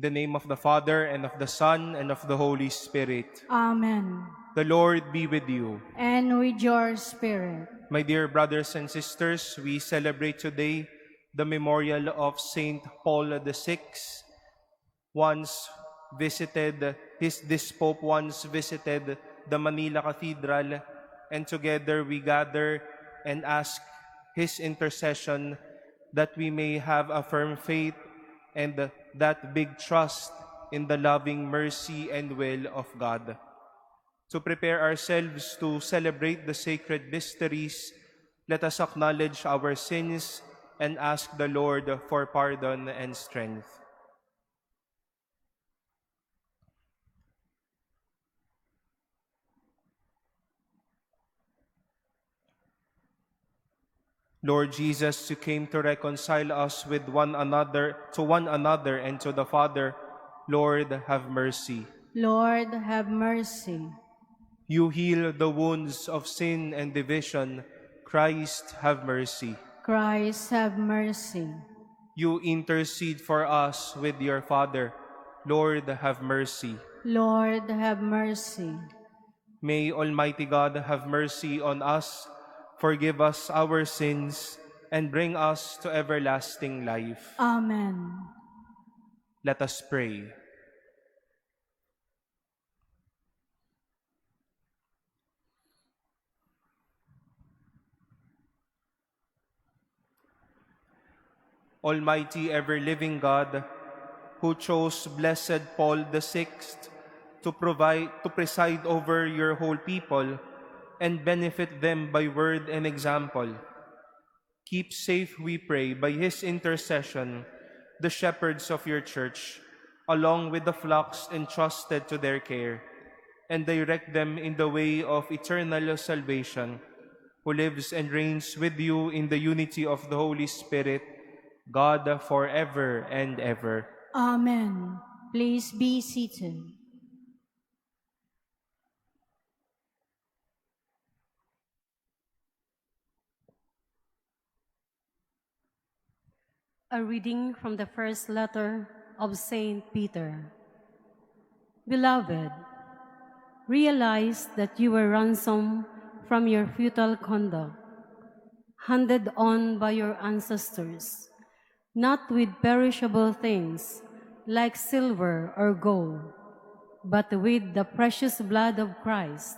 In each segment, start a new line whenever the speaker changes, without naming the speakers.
In the name of the Father, and of the Son, and of the Holy Spirit.
Amen.
The Lord be with you.
And with your spirit.
My dear brothers and sisters, we celebrate today the memorial of Saint Paul VI. This Pope once visited the Manila Cathedral, and together we gather and ask his intercession that we may have a firm faith and that big trust in the loving mercy and will of God. To prepare ourselves to celebrate the sacred mysteries, let us acknowledge our sins and ask the Lord for pardon and strength. Lord Jesus, you came to reconcile us with one another, and to the Father. Lord, have mercy.
Lord, have mercy.
You heal the wounds of sin and division. Christ, have mercy.
Christ, have mercy.
You intercede for us with your Father. Lord, have mercy.
Lord, have mercy.
May Almighty God have mercy on us, forgive us our sins, and bring us to everlasting life.
Amen.
Let us pray. Almighty ever-living God, who chose Blessed Paul VI to preside over your whole people and benefit them by word and example, keep safe, we pray, by his intercession, the shepherds of your church, along with the flocks entrusted to their care, and direct them in the way of eternal salvation, who lives and reigns with you in the unity of the Holy Spirit, God forever and ever.
Amen. Please be seated.
A reading from the first letter of Saint Peter. Beloved, realize that you were ransomed from your futile conduct, handed on by your ancestors, not with perishable things like silver or gold, but with the precious blood of Christ,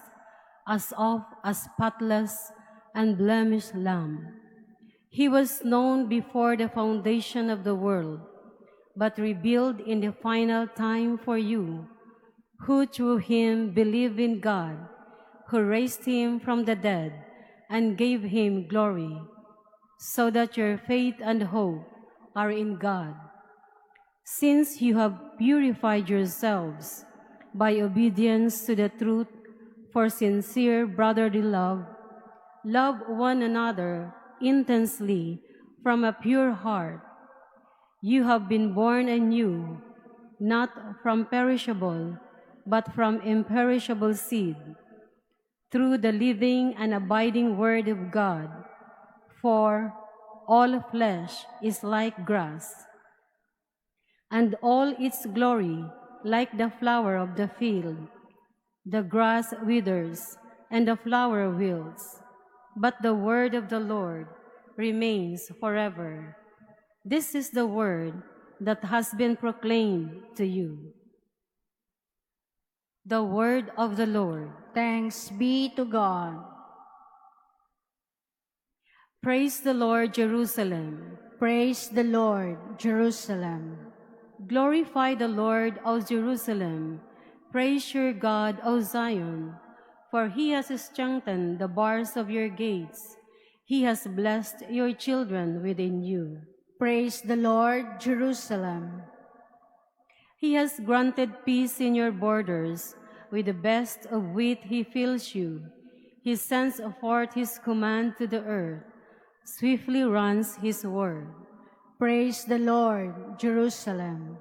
as of a spotless and blemished lamb. He was known before the foundation of the world, but revealed in the final time for you, who through him believe in God, who raised him from the dead and gave him glory, so that your faith and hope are in God. Since you have purified yourselves by obedience to the truth for sincere brotherly love, love one another intensely from a pure heart. You have been born anew, not from perishable, but from imperishable seed, through the living and abiding Word of God. For all flesh is like grass, and all its glory like the flower of the field. The grass withers, and the flower wilts, but the word of the Lord remains forever. This is the word that has been proclaimed to you. The word of the Lord.
Thanks be to God.
Praise the Lord, Jerusalem.
Praise the Lord, Jerusalem.
Glorify the Lord, O Jerusalem. Praise your God, O Zion. For he has strengthened the bars of your gates. He has blessed your children within you.
Praise the Lord, Jerusalem.
He has granted peace in your borders. With the best of wheat he fills you. He sends forth his command to the earth. Swiftly runs his word.
Praise the Lord, Jerusalem.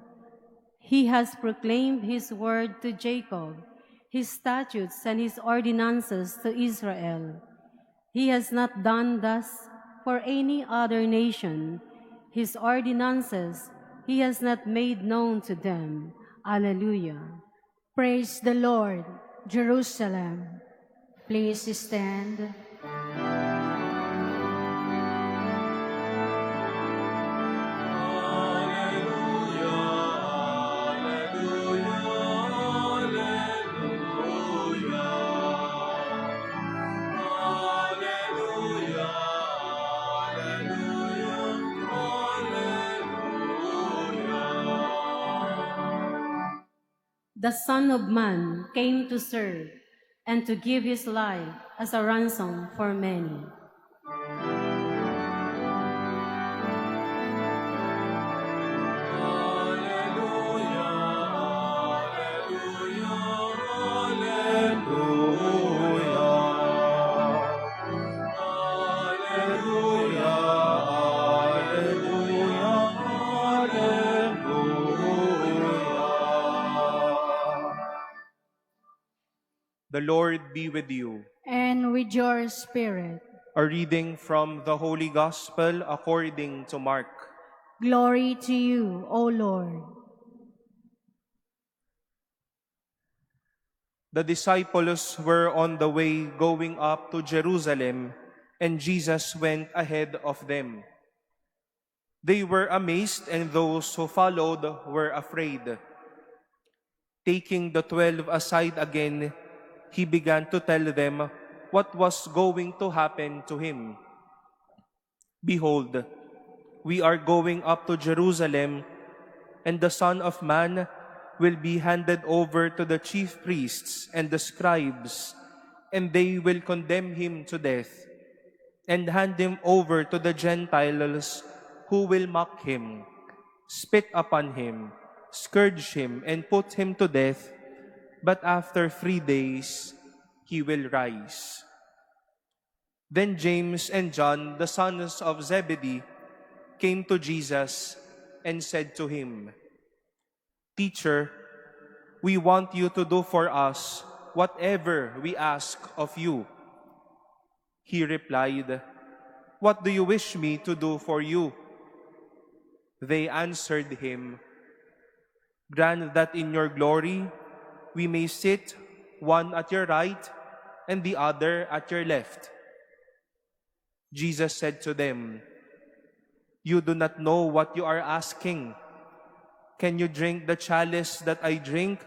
He has proclaimed his word to Jacob, his statutes and his ordinances to Israel. He has not done thus for any other nation. His ordinances he has not made known to them. Alleluia.
Praise the Lord, Jerusalem. Please stand.
The Son of Man came to serve and to give his life as a ransom for many.
The Lord be with you.
And with your spirit.
A reading from the Holy Gospel according to Mark.
Glory to you, O Lord.
The disciples were on the way going up to Jerusalem, and Jesus went ahead of them. They were amazed, and those who followed were afraid. Taking the 12 aside again, he began to tell them what was going to happen to him. Behold, we are going up to Jerusalem, and the Son of Man will be handed over to the chief priests and the scribes, and they will condemn him to death, and hand him over to the Gentiles, who will mock him, spit upon him, scourge him, and put him to death. But after 3 days, he will rise. Then James and John, the sons of Zebedee, came to Jesus and said to him, Teacher, we want you to do for us whatever we ask of you. He replied, What do you wish me to do for you? They answered him, Grant that in your glory we may sit, one at your right and the other at your left. Jesus said to them, You do not know what you are asking. Can you drink the chalice that I drink,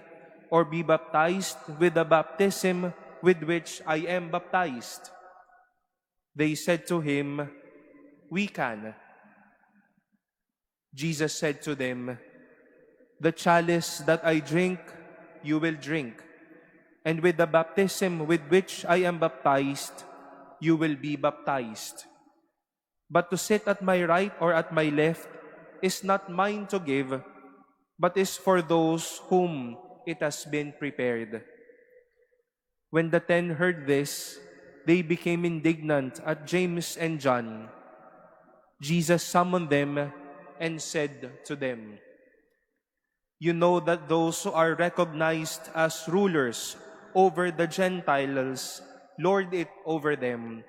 or be baptized with the baptism with which I am baptized? They said to him, We can. Jesus said to them, The chalice that I drink, you will drink, and with the baptism with which I am baptized, you will be baptized. But to sit at my right or at my left is not mine to give, but is for those whom it has been prepared. When the 10 heard this, they became indignant at James and John. Jesus summoned them and said to them, You know that those who are recognized as rulers over the Gentiles lord it over them,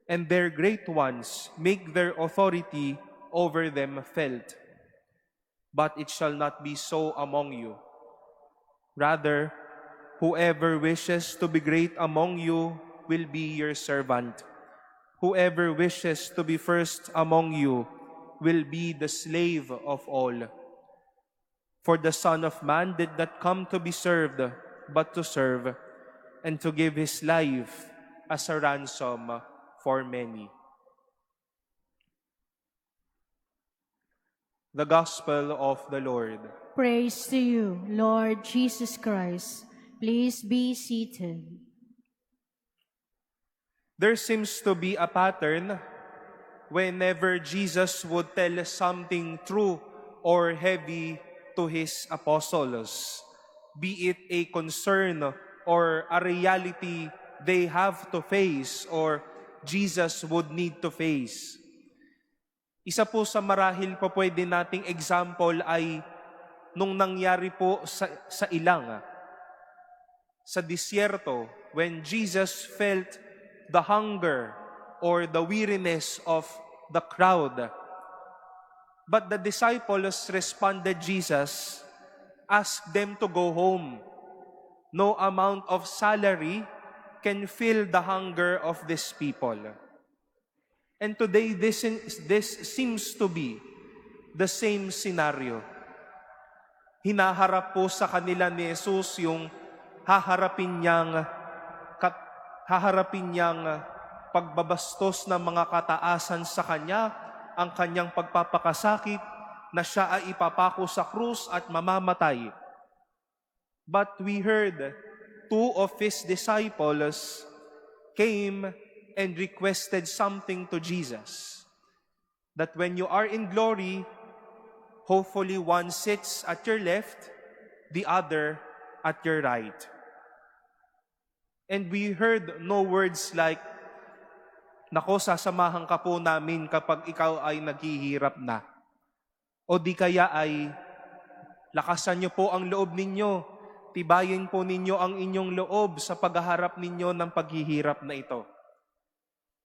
and their great ones make their authority over them felt. But it shall not be so among you. Rather, whoever wishes to be great among you will be your servant. Whoever wishes to be first among you will be the slave of all. For the Son of Man did not come to be served, but to serve, and to give his life as a ransom for many. The Gospel of the Lord.
Praise to you, Lord Jesus Christ. Please be seated.
There seems to be a pattern whenever Jesus would tell something true or heavy to his apostles, be it a concern or a reality they have to face or Jesus would need to face. Isa po sa marahil pa pwede nating example ay nung nangyari po sa ilang, sa disyerto, when Jesus felt the hunger or the weariness of the crowd. But the disciples responded, Jesus, ask them to go home. No amount of salary can fill the hunger of these people. And today, this seems to be the same scenario. Hinaharap po sa kanila ni Jesus yung haharapin niyang pagbabastos ng mga kataasan sa Kanya, ang Kanyang pagpapakasakit, na siya ay ipapako sa krus at mamamatay. But we heard two of His disciples came and requested something to Jesus. That when you are in glory, hopefully one sits at your left, the other at your right. And we heard no words like, nako, sasamahan ka po namin kapag ikaw ay naghihirap na. O di kaya ay, lakasan niyo po ang loob ninyo, tibayin po ninyo ang inyong loob sa paghaharap ninyo ng paghihirap na ito.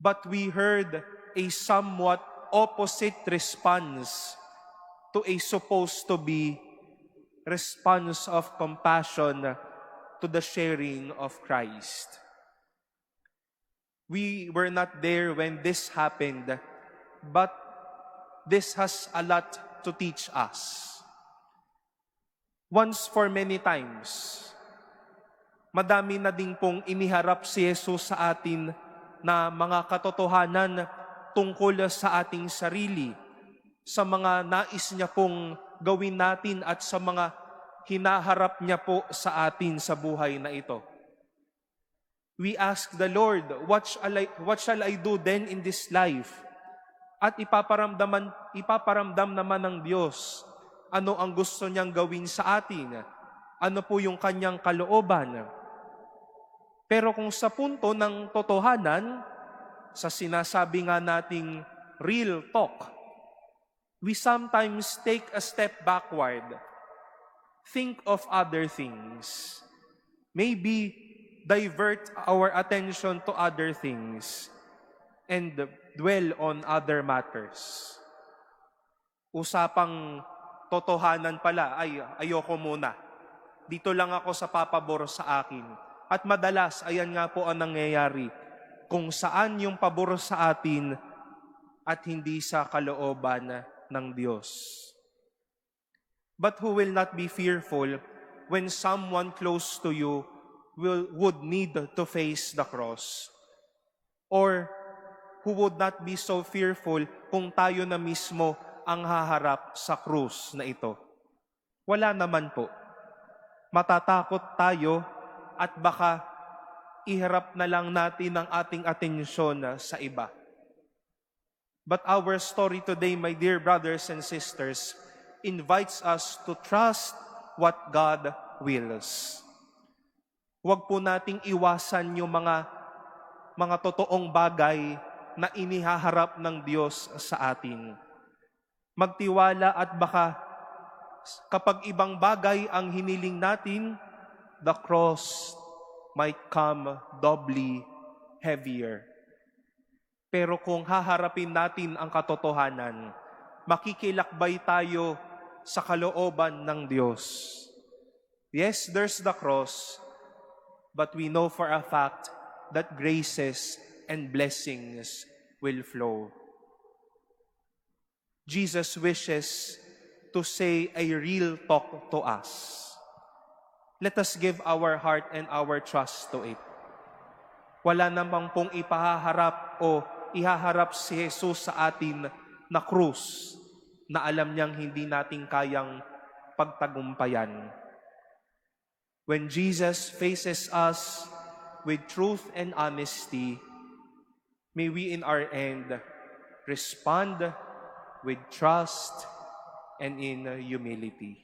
But we heard a somewhat opposite response to a supposed to be response of compassion to the sharing of Christ. We were not there when this happened, but this has a lot to teach us. Once for many times, madami na din pong iniharap si Jesus sa atin na mga katotohanan tungkol sa ating sarili, sa mga nais niya pong gawin natin at sa mga hinaharap niya po sa atin sa buhay na ito. We ask the Lord, what shall I do then in this life? At ipaparamdam naman ng Diyos ano ang gusto niyang gawin sa atin, ano po yung kanyang kalooban. Pero kung sa punto ng totohanan, sa sinasabi nga nating real talk, we sometimes take a step backward, think of other things, maybe divert our attention to other things, and dwell on other matters. Usapang totohanan pala, ay ayoko muna. Dito lang ako sa papabor sa akin. At madalas, ayan nga po ang nangyayari, kung saan yung pabor sa atin at hindi sa kalooban ng Diyos. But who will not be fearful when someone close to you would need to face the cross? Or who would not be so fearful kung tayo na mismo ang haharap sa krus na ito? Wala naman po. Matatakot tayo at baka iharap na lang natin ang ating atensyon sa iba. But our story today, my dear brothers and sisters, invites us to trust what God wills. Huwag po nating iwasan yung mga totoong bagay na inihaharap ng Diyos sa atin. Magtiwala at baka kapag ibang bagay ang hiniling natin, the cross might come doubly heavier. Pero kung haharapin natin ang katotohanan, makikilakbay tayo sa kalooban ng Diyos. Yes, there's the cross, but we know for a fact that graces and blessings will flow. Jesus wishes to say a real talk to us. Let us give our heart and our trust to it. Wala namang pong ipahaharap o ihaharap si Jesus sa atin na krus na alam niyang hindi natin kayang pagtagumpayan. When Jesus faces us with truth and honesty, may we in our end respond with trust and in humility.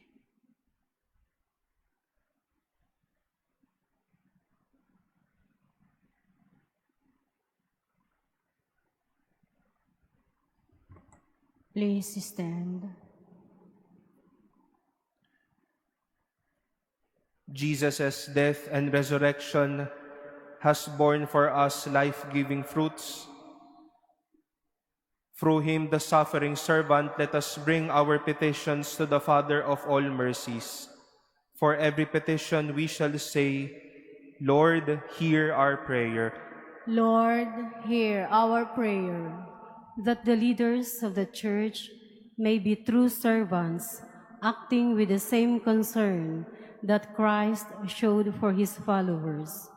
Please stand.
Jesus' death and resurrection has borne for us life-giving fruits. Through him, the suffering servant, let us bring our petitions to the Father of all mercies. For every petition we shall say, Lord, hear our prayer.
Lord, hear our prayer.
That the leaders of the Church may be true servants, acting with the same concern that Christ showed for his followers.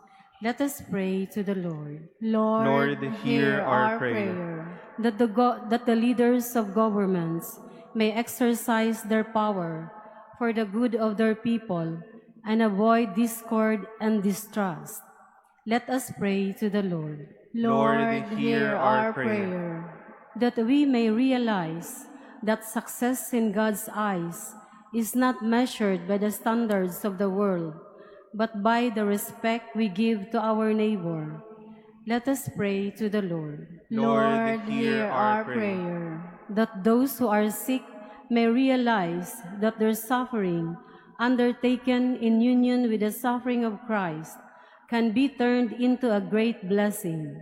Let us pray to the Lord.
Lord,
Lord, hear our prayer.
That the leaders of governments may exercise their power for the good of their people and avoid discord and distrust. Let us pray to the Lord.
Lord, hear our prayer.
That we may realize that success in God's eyes is not measured by the standards of the world, but by the respect we give to our neighbor. Let us pray to the Lord.
Lord, hear our prayer.
That those who are sick may realize that their suffering, undertaken in union with the suffering of Christ, can be turned into a great blessing.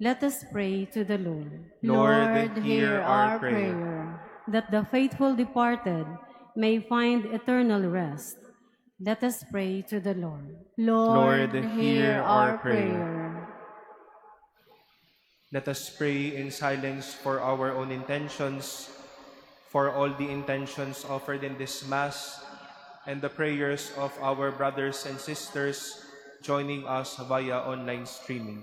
Let us pray to the Lord.
Lord, hear our prayer.
That the faithful departed may find eternal rest. Let us pray to the Lord.
Lord,
Lord,
hear our prayer.
Let us pray in silence for our own intentions, for all the intentions offered in this Mass, and the prayers of our brothers and sisters joining us via online streaming.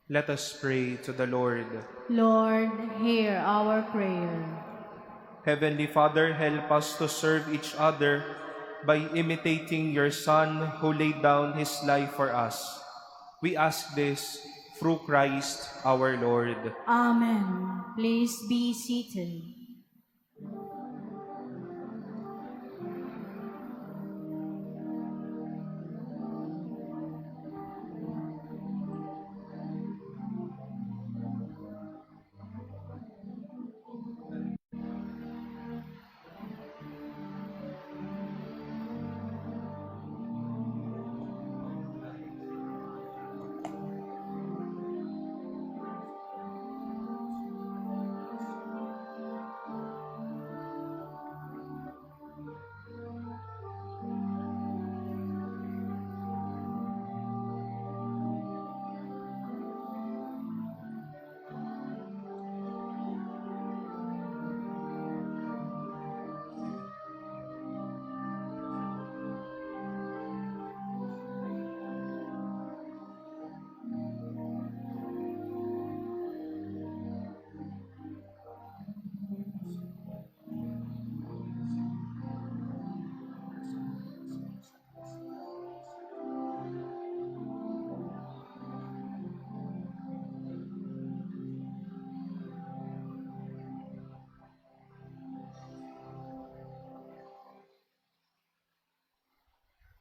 Let us pray to the Lord.
Lord, hear our prayer.
Heavenly Father, help us to serve each other by imitating your Son who laid down his life for us. We ask this through Christ our Lord.
Amen. Please be seated.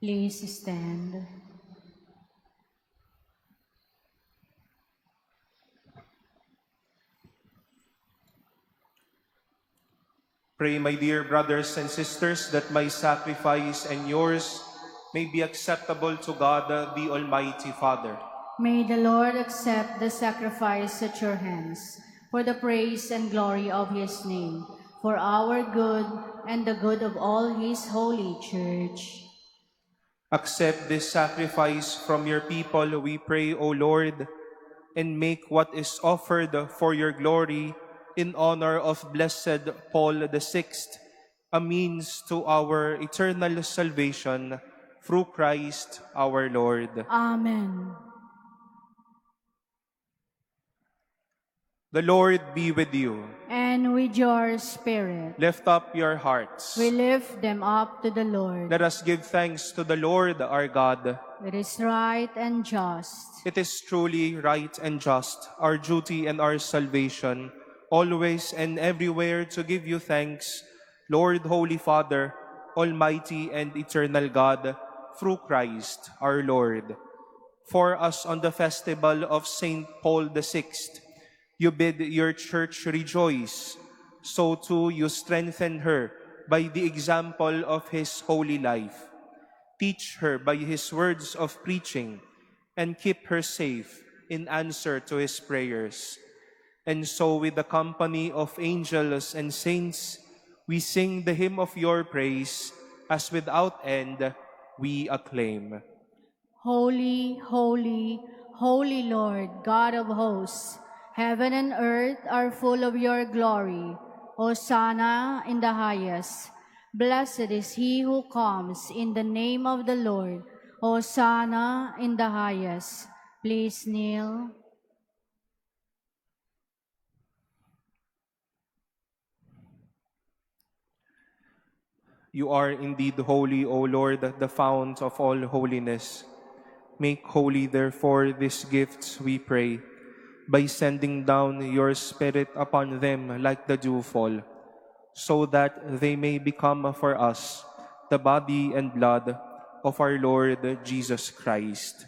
Please stand.
Pray, my dear brothers and sisters, that my sacrifice and yours may be acceptable to God, the Almighty Father.
May the Lord accept the sacrifice at your hands for the praise and glory of his name, for our good and the good of all his holy church.
Accept this sacrifice from your people, we pray, O Lord, and make what is offered for your glory in honor of Blessed Paul VI, a means to our eternal salvation through Christ our Lord.
Amen.
The Lord be with you.
And with your spirit,
Lift up your hearts.
we lift them up to the Lord.
Let us give thanks to the Lord our God.
It is right and just.
It is truly right and just, our duty and our salvation, always and everywhere to give you thanks, Lord, Holy Father, Almighty and eternal God, through Christ our Lord. For us on the festival of Saint Paul VI, you bid your church rejoice, so too you strengthen her by the example of his holy life. Teach her by his words of preaching, and keep her safe in answer to his prayers. And so with the company of angels and saints, we sing the hymn of your praise, as without end we acclaim.
Holy, holy, holy Lord, God of hosts, heaven and earth are full of your glory. Hosanna in the highest. Blessed is he who comes in the name of the Lord. Hosanna in the highest. Please kneel.
You are indeed holy, O Lord, the fount of all holiness. Make holy, therefore, these gifts, we pray, by sending down your Spirit upon them like the dewfall, so that they may become for us the body and blood of our Lord Jesus Christ.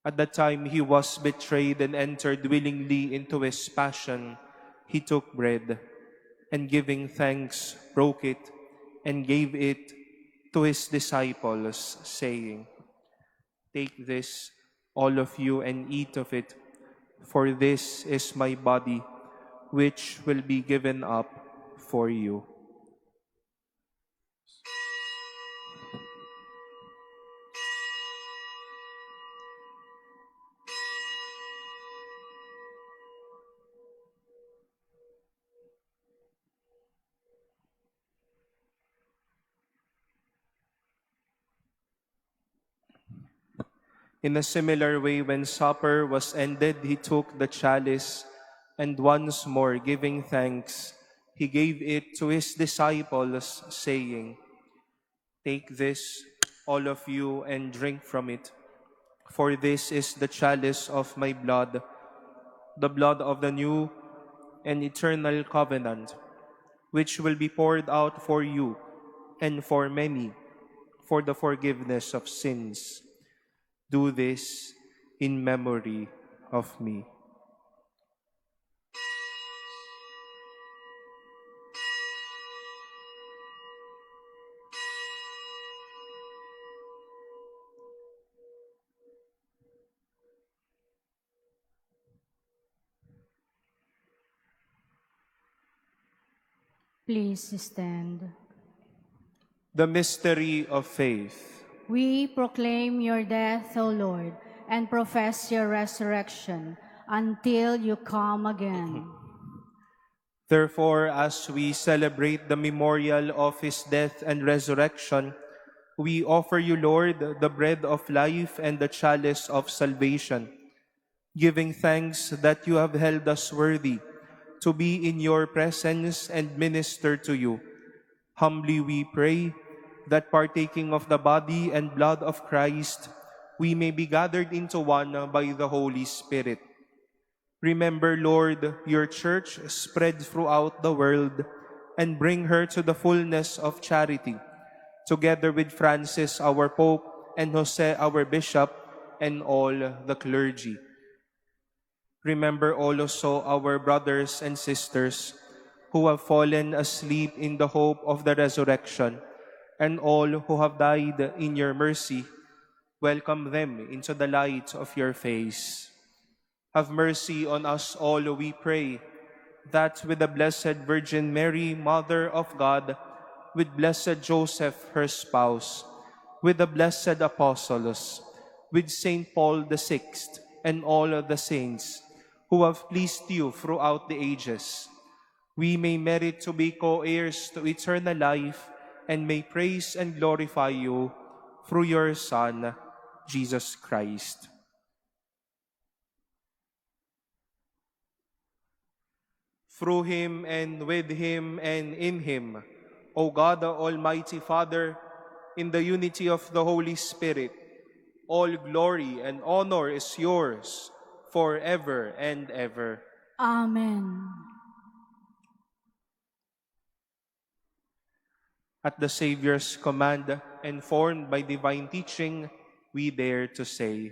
At the time he was betrayed and entered willingly into his passion, he took bread, and giving thanks, broke it, and gave it to his disciples, saying, "Take this, all of you, and eat of it, for this is my body, which will be given up for you." In a similar way, when supper was ended, he took the chalice, and once more giving thanks, he gave it to his disciples, saying, "Take this, all of you, and drink from it, for this is the chalice of my blood, the blood of the new and eternal covenant, which will be poured out for you and for many for the forgiveness of sins. Do this in memory of me."
Please stand.
The mystery of faith.
We proclaim your death, O Lord, and profess your resurrection until you come again.
Therefore, as we celebrate the memorial of his death and resurrection, we offer you, Lord, the bread of life and the chalice of salvation, giving thanks that you have held us worthy to be in your presence and minister to you. Humbly we pray that partaking of the body and blood of Christ, we may be gathered into one by the Holy Spirit. Remember, Lord, your church spread throughout the world, and bring her to the fullness of charity, together with Francis, our Pope, and Jose, our Bishop, and all the clergy. Remember also our brothers and sisters who have fallen asleep in the hope of the resurrection, and all who have died in your mercy. Welcome them into the light of your face. Have mercy on us all, we pray, that with the Blessed Virgin Mary, Mother of God, with blessed Joseph, her spouse, with the blessed apostles, with Saint Paul VI, and all the saints who have pleased you throughout the ages, we may merit to be co-heirs to eternal life, and may praise and glorify you through your Son, Jesus Christ. Through him, and with him, and in him, O God, the Almighty Father, in the unity of the Holy Spirit, all glory and honor is yours forever and ever.
Amen.
At the Savior's command, and formed by divine teaching, we dare to say,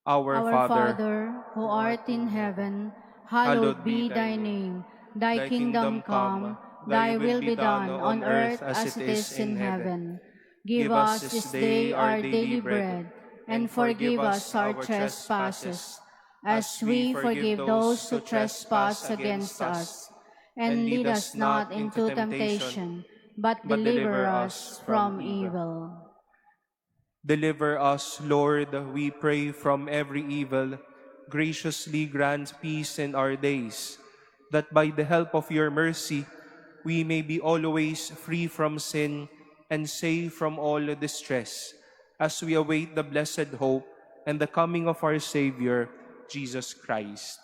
Our
Father, who art in heaven, hallowed be thy name. Thy kingdom come, Thy will be done on earth as it is in heaven. Give us this day our daily bread, and forgive us our trespasses, as we forgive those who trespass against us. And lead us not into temptation, but deliver us from evil.
Deliver us, Lord, we pray, from every evil. Graciously grant peace in our days, that by the help of your mercy we may be always free from sin and safe from all distress, as we await the blessed hope and the coming of our Savior, Jesus Christ.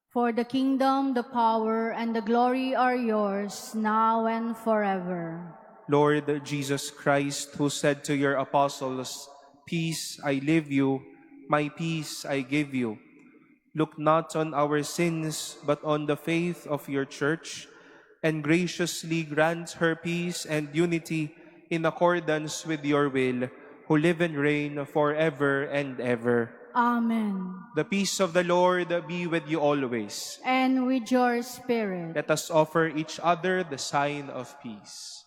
For the kingdom, the power, and the glory are yours, now and forever.
Lord Jesus Christ, who said to your apostles, "Peace I leave you, my peace I give you," look not on our sins, but on the faith of your church, and graciously grant her peace and unity in accordance with your will, who live and reign forever and ever.
Amen.
The peace of the Lord be with you always.
And with your spirit.
Let us offer each other the sign of peace.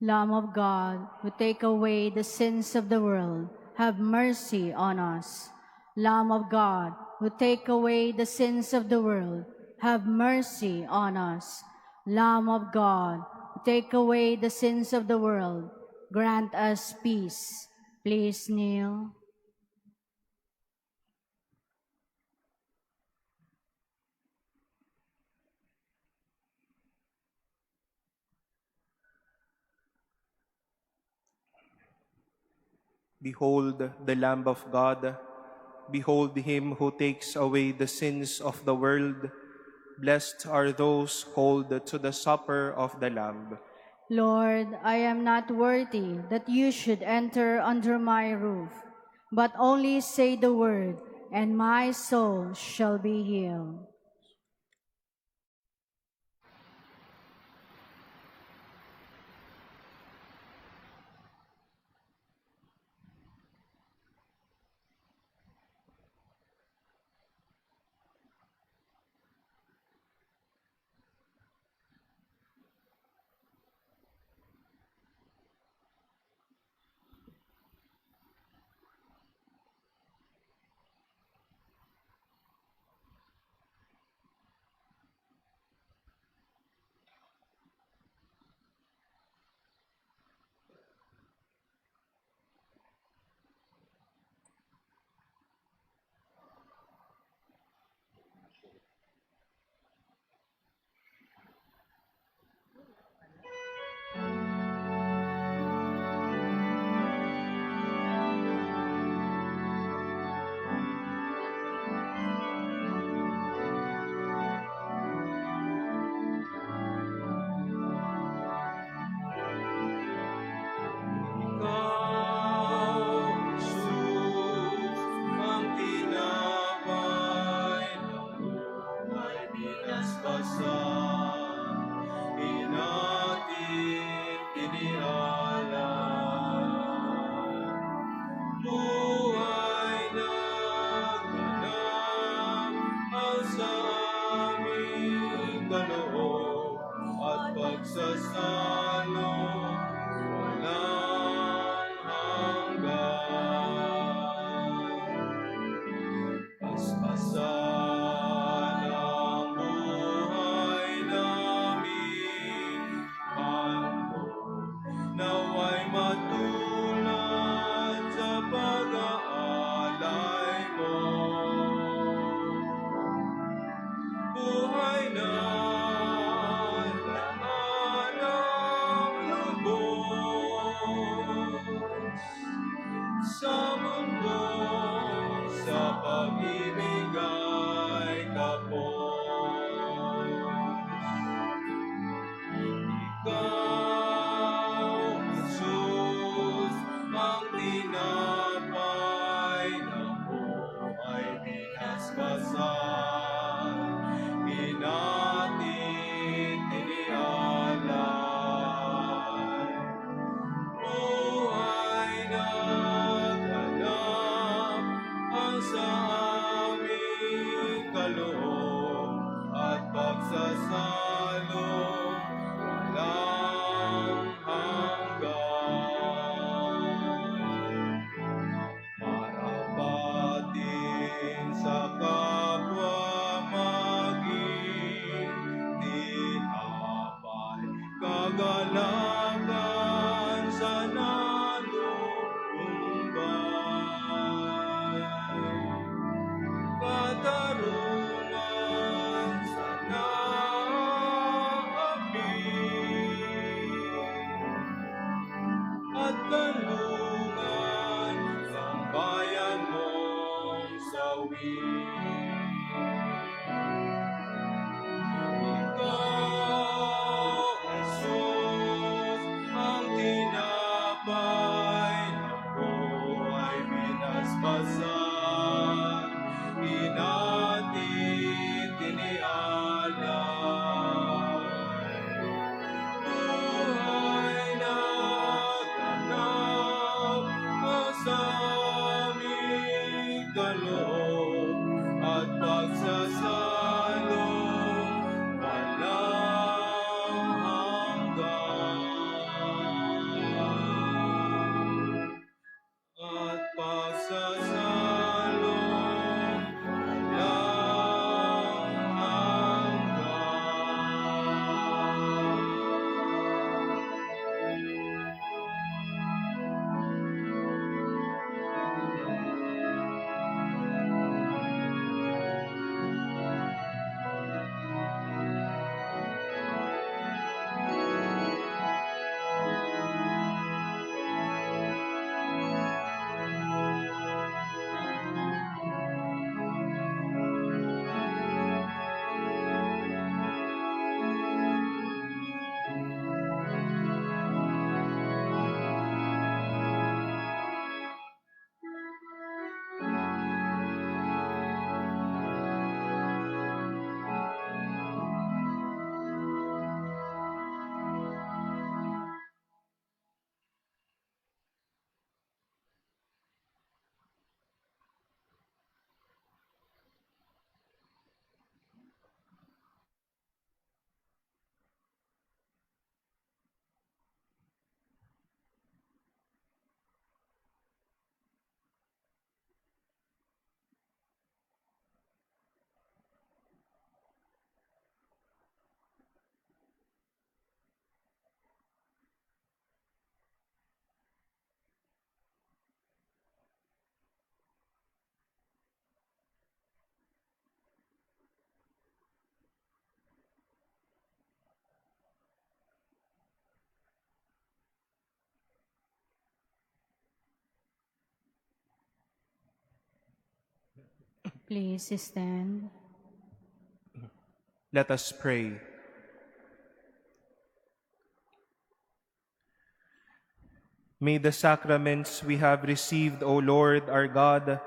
Lamb of God, who take away the sins of the world, have mercy on us. Lamb of God, who take away the sins of the world, have mercy on us. Lamb of God, who take away the sins of the world, grant us peace. Please kneel.
Behold the Lamb of God. Behold him who takes away the sins of the world. Blessed are those called to the supper of the Lamb.
Lord, I am not worthy that you should enter under my roof, but only say the word, and my soul shall be healed.
at kanlungan sa bayan mong sawi. Ikaw, Jesus, ang tinapay ng buhay binasbasan, inatid tinialay. Buhay na tanaw sa aming kaloob at pagsasalong walang hanggan. At pagsasalong walang hanggan.
Please stand.
Let us pray. May the sacraments we have received, O Lord our God,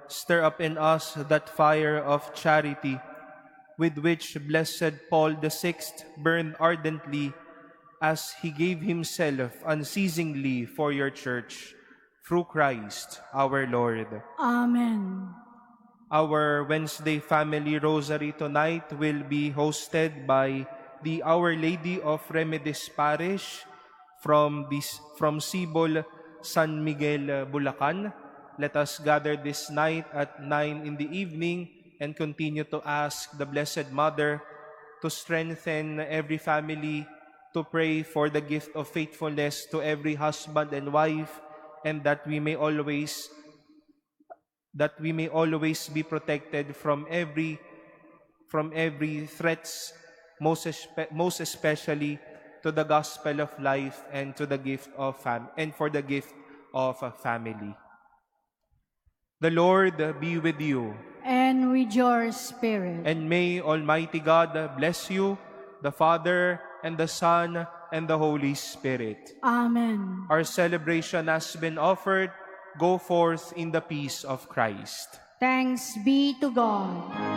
stir up in us that fire of charity with which Blessed Paul VI burned ardently as he gave himself unceasingly for your church, through Christ our Lord.
Amen.
Our Wednesday Family Rosary tonight will be hosted by the Our Lady of Remedies Parish from Sibol, San Miguel, Bulacan. Let us gather this night at 9 in the evening and continue to ask the Blessed Mother to strengthen every family, to pray for the gift of faithfulness to every husband and wife, and that we may always be protected from every threats, most especially to the gospel of life and to the gift of for the gift of a family. The Lord be with you,
And with your spirit.
and may Almighty God bless you, the Father and the Son and the Holy Spirit.
Amen.
Our celebration has been offered. Go forth in the peace of Christ.
Thanks be to God.